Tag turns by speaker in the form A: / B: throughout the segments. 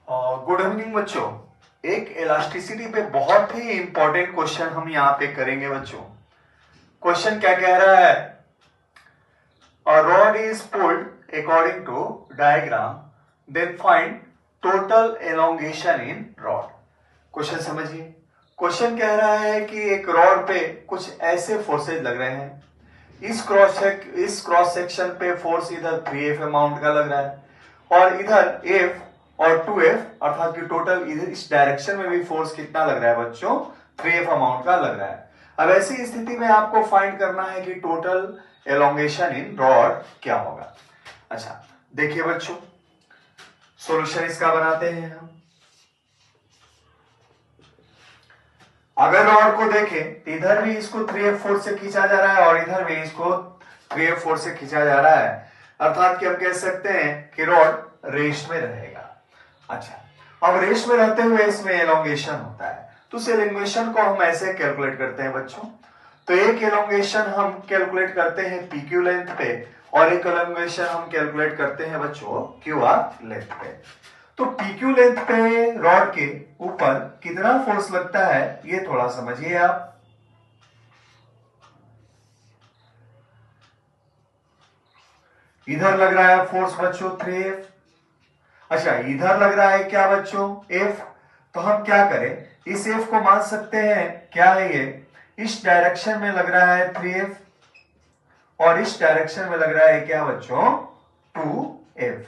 A: Good evening बच्चों। एक elasticity पे बहुत ही इंपॉर्टेंट क्वेश्चन हम यहाँ पे करेंगे बच्चों। क्वेश्चन क्या कह रहा है? A rod is pulled according to diagram, then find total elongation in rod. Question समझिए। क्वेश्चन कह रहा है कि एक रॉड पे कुछ ऐसे फोर्सेज लग रहे हैं। इस क्रॉस सेक्शन पे फोर्स इधर 3F अमाउंट का लग रहा है और इधर F और 2F अर्थात कि टोटल इधर इस डायरेक्शन में भी फोर्स कितना लग रहा है बच्चों? 3F अमाउंट का लग रहा है। अब ऐसी स्थिति में आपको फाइंड करना है कि टोटल एलोंगेशन इन रॉड क्या होगा। अच्छा देखिए बच्चों, सॉल्यूशन इसका बनाते हैं हम। अगर रॉड को देखें तो इधर भी इसको 3F फोर्स से खींचा जा रहा है और इधर भी इसको 3F फोर्स से खींचा जा रहा है, अर्थात कि हम कह सकते हैं कि रॉड रेस्ट में रहेगा। अच्छा अब रेस्ट में रहते हुए इसमें एलोंगेशन होता है, तो उस एलोंगेशन को हम ऐसे कैलकुलेट करते हैं बच्चों। तो एक एलोंगेशन हम कैलकुलेट करते हैं PQ लेंथ पे और एक एलोंगेशन हम कैलकुलेट करते हैं बच्चों QR लेंथ पे। तो PQ लेंथ पे रॉड के ऊपर कितना फोर्स लगता है ये थोड़ा समझिए आप। इधर लग रहा है फोर्स बच्चों 3F। अच्छा इधर लग रहा है क्या बच्चों? F। तो हम क्या करें, इस F को मान सकते हैं क्या है ये, इस डायरेक्शन में लग रहा है 3F और इस डायरेक्शन में लग रहा है क्या बच्चों? 2F।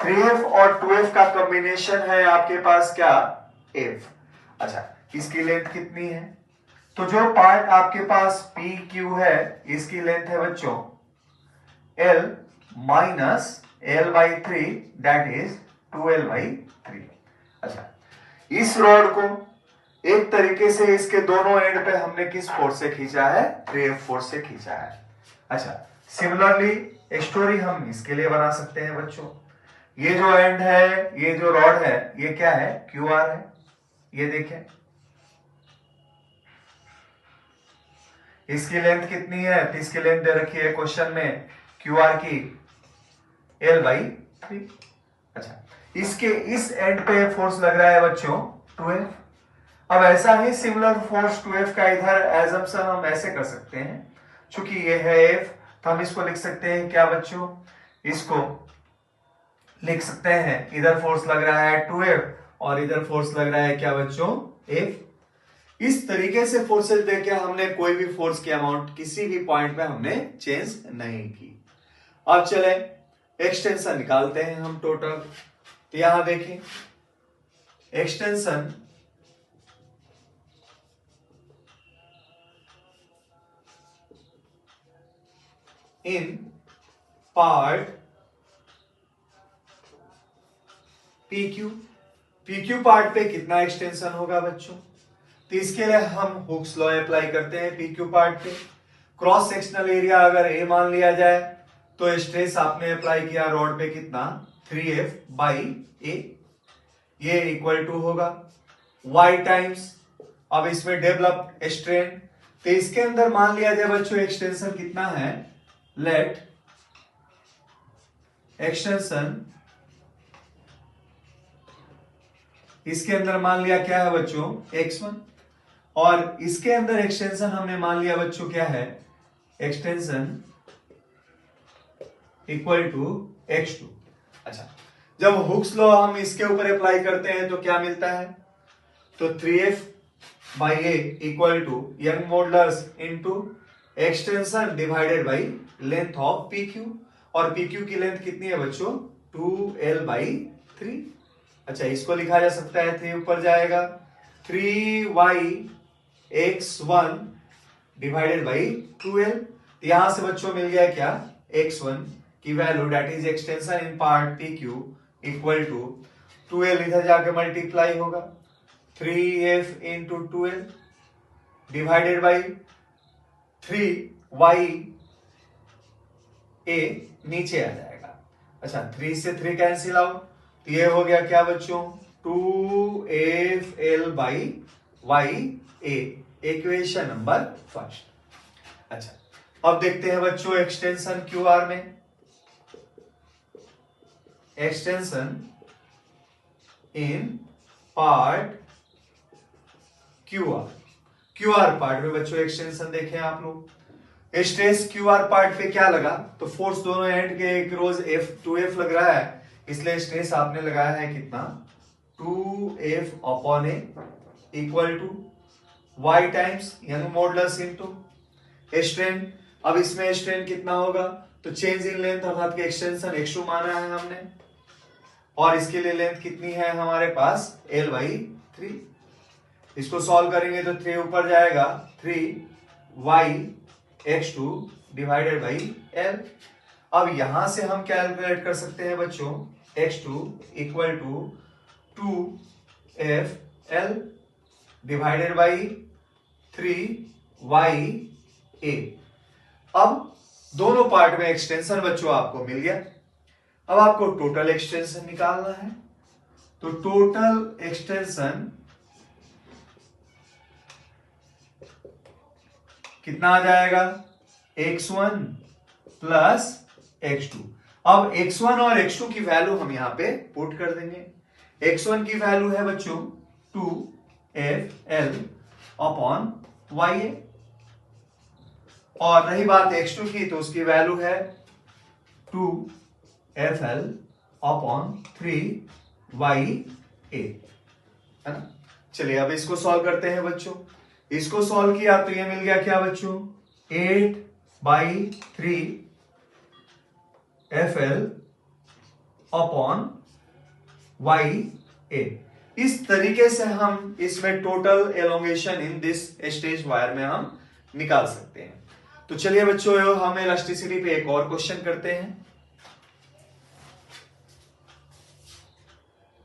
A: 3F और 2F का कॉम्बिनेशन है आपके पास क्या? F। अच्छा इसकी लेंथ कितनी है? तो जो पार्ट आपके पास PQ है इसकी लेंथ है बच्चों L minus L/3 that is 2L/3। अच्छा इस रॉड को एक तरीके से इसके दोनों एंड पे हमने किस फोर्स से खींचा है? 3F फोर्स से खींचा है। अच्छा सिमिलरली स्टोरी हम इसके लिए बना सकते हैं बच्चों। ये जो एंड है, ये जो रॉड है, ये क्या है? QR है। ये देखें इसकी लेंथ कितनी है? तो इसकी लेंथ दे रखी है क्वेश्चन में QR की L/3। अच्छा इसके इस एंड पे फोर्स लग रहा है बच्चों 2F। अब ऐसा ही सिमिलर फोर्स 2F का इधर एजम्पशन हम ऐसे कर सकते हैं, चूंकि ये है F तो हम इसको लिख सकते हैं क्या बच्चों? इसको लिख सकते हैं इधर फोर्स लग रहा है 2F और इधर फोर्स लग रहा है क्या बच्चों? F। इस तरीके से फोर्सेस देके हमने कोई भी फोर्स की अमाउंट किसी भी पॉइंट पे हमने चेंज नहीं की। अब चले एक्सटेंशन निकालते हैं हम टोटल। तो यहां देखें extension in part PQ part पे कितना एक्सटेंशन होगा बच्चों? तो इसके लिए हम हुक्स लॉ अप्लाई करते हैं PQ पार्ट पे। क्रॉस सेक्शनल एरिया अगर A मान लिया जाए तो स्ट्रेस आपने अप्लाई किया रॉड पे कितना? 3F/A। ये इक्वल टू होगा Y टाइम्स, अब इसमें डेवलप स्ट्रेन, तो इसके अंदर मान लिया जाए बच्चों एक्सटेंशन कितना है? लेट एक्सटेंशन इसके अंदर मान लिया क्या है बच्चों? x1 और इसके अंदर एक्सटेंशन हमने मान लिया बच्चों क्या है? Extension equal to x2। अच्छा जब हुक्स लॉ हम इसके ऊपर अप्लाई करते हैं तो क्या मिलता है? तो 3F/A equal to Young modulus into extension divided by length of PQ और PQ की लेंथ कितनी है बच्चों? 2L/3। अच्छा इसको लिखा जा सकता है 3 ऊपर जाएगा 3y(x1) डिवाइडेड बाई 2L। यहां से बच्चों मिल गया क्या? x1 की value that is extension in part PQ equal to 2L इधर जाके मल्टीप्लाई होगा 3F into 2L divided by 3y(a) नीचे आ जाएगा। अच्छा 3 से 3 कैंसिल आउट, ये हो गया क्या बच्चों? 2FL/YA, equation number first. अच्छा अब देखते हैं बच्चों एक्सटेंशन QR में। Extension in part QR. QR part में बच्चों एक्सटेंशन देखें आप लोग, स्ट्रेस क्यूआर पार्ट पे क्या लगा, तो फोर्स दोनों एंड के एक रोज F2F लग रहा है, इसलिए स्ट्रेस आपने लगाया है कितना 2F upon A equal to y times यानी मॉडुलस इनटू स्ट्रेन। अब इसमें स्ट्रेन कितना होगा, तो चेंज इन लेंथ अर्थात के एक्सटेंशन x2 माना है हमने, और इसके लिए लेंथ कितनी है हमारे पास L/3। इसको सॉल्व करेंगे तो 3 ऊपर जाएगा, 3y(x2) डिवाइडेड बाई L। अब यहां से हम कैलकुलेट कर सकते हैं बच्चों x2 equal to 2FL divided by 3YA। अब दोनों पार्ट में एक्सटेंशन बच्चों आपको मिल गया। अब आपको टोटल एक्सटेंशन निकालना है, तो टोटल एक्सटेंशन कितना आ जाएगा x1 प्लस x2। अब x1 और x2 की वैल्यू हम यहां पे पुट कर देंगे। x1 की वैल्यू है बच्चों 2FL अपॉन YA, और रही बात x2 की तो उसकी वैल्यू है 2FL अपॉन 3YA, है ना। चलिए अब इसको सॉल्व करते हैं बच्चों। इसको सॉल्व किया तो ये मिल गया क्या बच्चों 8/3FL अपॉन YA। इस तरीके से हम इसमें total elongation in this stage wire में हम निकाल सकते हैं। तो चलिए बच्चों हम इलास्टिसिटी पे एक और क्वेश्चन करते हैं।